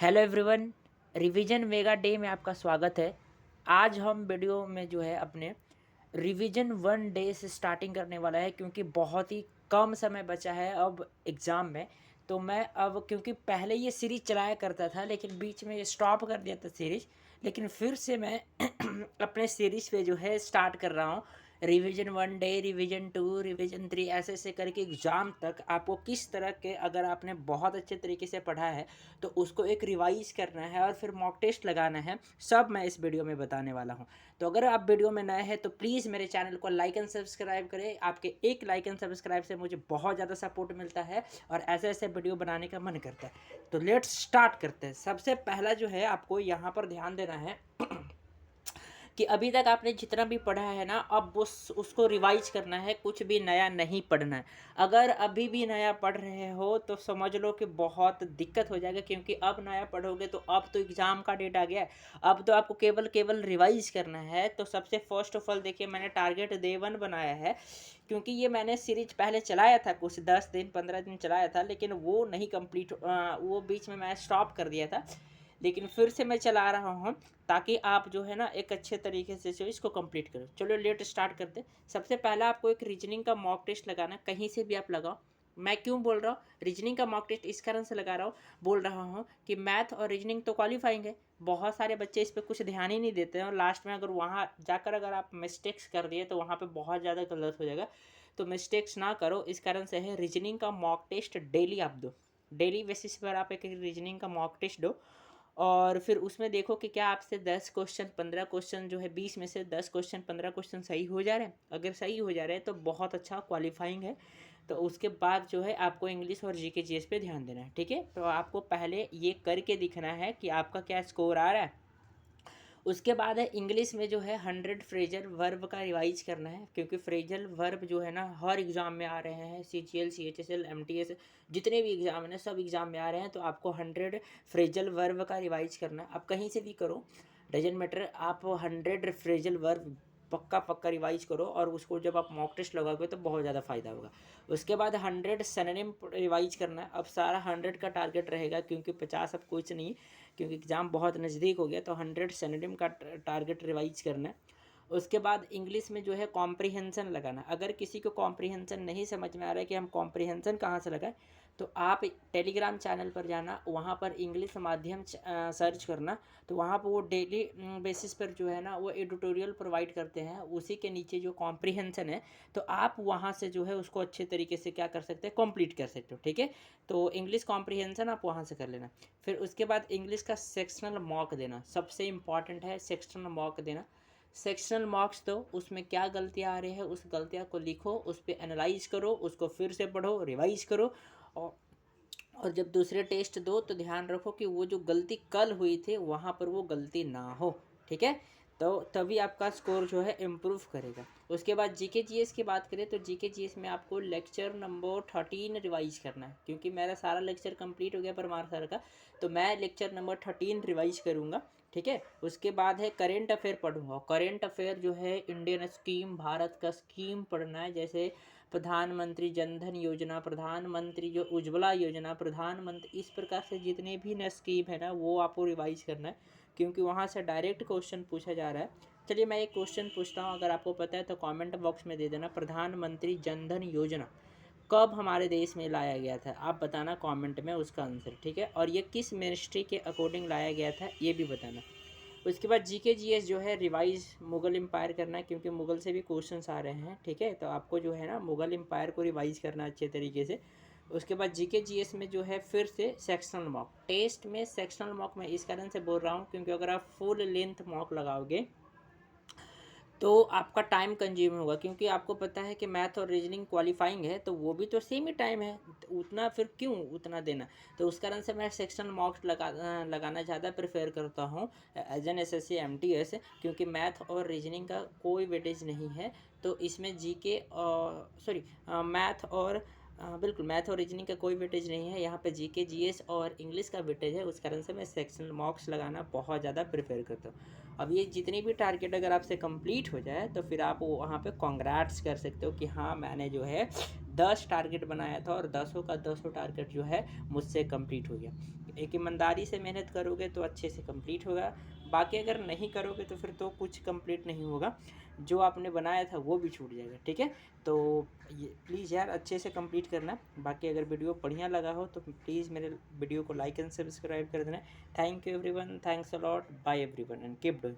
Hello everyone, revision mega day में आपका स्वागत है। आज हम वीडियो में जो है अपने रिवीजन 1 डे से स्टार्टिंग करने वाला है, क्योंकि बहुत ही कम समय बचा है अब एग्ज़ाम में। तो मैं अब, क्योंकि पहले ये सीरीज़ चलाया करता था लेकिन बीच में ये स्टॉप कर दिया था सीरीज़, लेकिन फिर से मैं अपने सीरीज़ पे जो है स्टार्ट कर रहा हूँ। रिवीजन 1 डे, रिवीजन 2, रिवीजन 3, ऐसे ऐसे करके एग्ज़ाम तक आपको किस तरह के, अगर आपने बहुत अच्छे तरीके से पढ़ा है तो उसको एक रिवाइज़ करना है और फिर मॉक टेस्ट लगाना है, सब मैं इस वीडियो में बताने वाला हूँ। तो अगर आप वीडियो में नए हैं तो प्लीज़ मेरे चैनल को लाइक एंड सब्सक्राइब करें। आपके एक लाइक एंड सब्सक्राइब से मुझे बहुत ज़्यादा सपोर्ट मिलता है और ऐसे ऐसे वीडियो बनाने का मन करता है। तो लेट्स स्टार्ट करते हैं। सबसे पहला जो है आपको यहाँ पर ध्यान देना है कि अभी तक आपने जितना भी पढ़ा है ना, अब उसको रिवाइज करना है, कुछ भी नया नहीं पढ़ना है। अगर अभी भी नया पढ़ रहे हो तो समझ लो कि बहुत दिक्कत हो जाएगा, क्योंकि अब नया पढ़ोगे तो अब तो एग्ज़ाम का डेट आ गया है। अब तो आपको केवल केवल रिवाइज करना है। तो सबसे फर्स्ट ऑफ ऑल देखिए, मैंने टारगेट डे 1 बनाया है, क्योंकि ये मैंने सीरीज पहले चलाया था, कुछ 10 दिन 15 दिन चलाया था, लेकिन वो नहीं कंप्लीट, वो बीच में मैं स्टॉप कर दिया था। लेकिन फिर से मैं चला रहा हूँ ताकि आप जो है ना एक अच्छे तरीके से जो इसको कंप्लीट करो। चलो लेट स्टार्ट करते। सबसे पहला आपको एक रीजनिंग का मॉक टेस्ट लगाना, कहीं से भी आप लगाओ। मैं क्यों बोल रहा हूँ रीजनिंग का मॉक टेस्ट, इस कारण से लगा रहा हूँ, बोल रहा हूँ कि मैथ और रीजनिंग तो क्वालिफाइंग है। बहुत सारे बच्चे इस पर कुछ ध्यान ही नहीं देते हैं और लास्ट में अगर वहाँ जाकर अगर आप मिस्टेक्स कर दिए तो वहाँ पर बहुत ज़्यादा गलत हो जाएगा। तो मिस्टेक्स ना करो, इस कारण से है रीजनिंग का मॉक टेस्ट डेली आप दो। डेली बेसिस पर आप एक रीजनिंग का मॉक टेस्ट दो और फिर उसमें देखो कि क्या आपसे 10 क्वेश्चन 15 क्वेश्चन जो है 20 में से 10 क्वेश्चन 15 क्वेश्चन सही हो जा रहे हैं। अगर सही हो जा रहे हैं तो बहुत अच्छा क्वालिफाइंग है। तो उसके बाद जो है आपको इंग्लिश और जीके जीएस पे ध्यान देना है, ठीक है। तो आपको पहले ये करके दिखना है कि आपका क्या स्कोर आ रहा है। उसके बाद है इंग्लिश में जो है 100 फ्रेजल वर्ब का रिवाइज करना है, क्योंकि फ्रेजल वर्ब जो है ना हर एग्ज़ाम में आ रहे हैं। CGL CHSL MTS जितने भी एग्ज़ाम है ना, सब एग्ज़ाम में आ रहे हैं। तो आपको 100 फ्रेजल वर्ब का रिवाइज करना है। आप कहीं से भी करो, डजेंट मैटर, आप 100 फ्रेजल वर्ब पक्का पक्का रिवाइज करो और उसको जब आप मॉक टेस्ट लगाओगे तो बहुत ज़्यादा फ़ायदा होगा। उसके बाद 100 सिनोनिम रिवाइज करना है। अब सारा 100 का टारगेट रहेगा, क्योंकि 50 अब कुछ नहीं, क्योंकि एग्ज़ाम बहुत नज़दीक हो गया। तो 100 सिनोनिम का टारगेट रिवाइज करना है। उसके बाद इंग्लिश में जो है कॉम्प्रिहेंसन लगाना। अगर किसी को कॉम्प्रिहेंसन नहीं समझ में आ रहा है कि हम कॉम्प्रिहेंसन कहाँ से लगाएं, तो आप टेलीग्राम चैनल पर जाना, वहाँ पर इंग्लिश माध्यम सर्च करना। तो वहाँ पर वो डेली बेसिस पर जो है ना वो एडिटोरियल प्रोवाइड करते हैं, उसी के नीचे जो कॉम्प्रिहेंसन है, तो आप वहाँ से जो है उसको अच्छे तरीके से क्या कर सकते हैं, कंप्लीट कर सकते हो, ठीक है। तो इंग्लिश कॉम्प्रिहेंसन आप वहाँ से कर लेना। फिर उसके बाद इंग्लिश का सेक्शनल मॉक देना, सबसे इम्पॉर्टेंट है सेक्शनल मॉक देना। सेक्शनल मार्क्स दो, उसमें क्या गलतियाँ आ रही है उस गलतियाँ को लिखो, उस पर एनालाइज करो, उसको फिर से पढ़ो, रिवाइज करो। और और जब दूसरे टेस्ट दो तो ध्यान रखो कि वो जो गलती कल हुई थी वहाँ पर वो गलती ना हो, ठीक है। तो तभी आपका स्कोर जो है इम्प्रूव करेगा। उसके बाद जीके जीएस की बात करें तो जीके जीएस में आपको लेक्चर नंबर 13 रिवाइज करना है, क्योंकि मेरा सारा लेक्चर कंप्लीट हो गया परमार सर का। तो मैं लेक्चर नंबर 13 रिवाइज करूँगा, ठीक है। उसके बाद है करेंट अफेयर पढ़ूंगा। करेंट अफेयर जो है इंडियन स्कीम, भारत का स्कीम पढ़ना है, जैसे प्रधानमंत्री जनधन योजना, प्रधानमंत्री जो उज्ज्वला योजना, प्रधानमंत्री, इस प्रकार से जितने भी न स्कीम है ना वो आपको रिवाइज करना है, क्योंकि वहाँ से डायरेक्ट क्वेश्चन पूछा जा रहा है। चलिए मैं एक क्वेश्चन पूछता हूँ, अगर आपको पता है तो कमेंट बॉक्स में दे देना। प्रधानमंत्री जनधन योजना कब हमारे देश में लाया गया था, आप बताना कमेंट में उसका आंसर, ठीक है। और ये किस मिनिस्ट्री के अकॉर्डिंग लाया गया था ये भी बताना। उसके बाद जीके जीएस जो है रिवाइज मुगल एम्पायर करना है, क्योंकि मुगल से भी क्वेश्चंस आ रहे हैं, ठीक है। तो आपको जो है ना मुगल एम्पायर को रिवाइज करना अच्छे तरीके से। उसके बाद जीके जीएस में जो है फिर से सेक्शनल मॉक टेस्ट में, सेक्शनल मॉक में इस कारण से बोल रहा हूँ क्योंकि अगर आप फुल लेंथ मॉक लगाओगे तो आपका टाइम कंज्यूम होगा, क्योंकि आपको पता है कि मैथ और रीजनिंग क्वालिफाइंग है तो वो भी तो सेम ही टाइम है, तो उतना फिर क्यों उतना देना। तो उस कारण से मैं सेक्शनल मार्क्स लगाना ज़्यादा प्रेफर करता हूँ एज एन एसएससी एमटीएस, क्योंकि मैथ और रीजनिंग का कोई वेटेज नहीं है। तो इसमें जीके सॉरी मैथ और बिल्कुल मैथ और रीजनिंग का कोई वेटेज नहीं है, यहाँ पे जीके जीएस और इंग्लिश का वेटेज है। उस कारण से मैं सेक्शनल मार्क्स लगाना बहुत ज़्यादा प्रेफर करता हूँ। अब ये जितनी भी टारगेट अगर आपसे कंप्लीट हो जाए तो फिर आप वहाँ पे कॉन्ग्रेट्स कर सकते हो कि हाँ मैंने जो है 10 टारगेट बनाया था और 10 का 10 टारगेट जो है मुझसे कंप्लीट हो गया। एक ईमानदारी से मेहनत करोगे तो अच्छे से कंप्लीट होगा, बाकी अगर नहीं करोगे तो फिर तो कुछ कंप्लीट नहीं होगा, जो आपने बनाया था वो भी छूट जाएगा, ठीक है। तो ये प्लीज़ यार अच्छे से कंप्लीट करना। बाकी अगर वीडियो बढ़िया लगा हो तो प्लीज़ मेरे वीडियो को लाइक एंड सब्सक्राइब कर देना। Thank you everyone, thanks a lot, bye everyone and keep doing.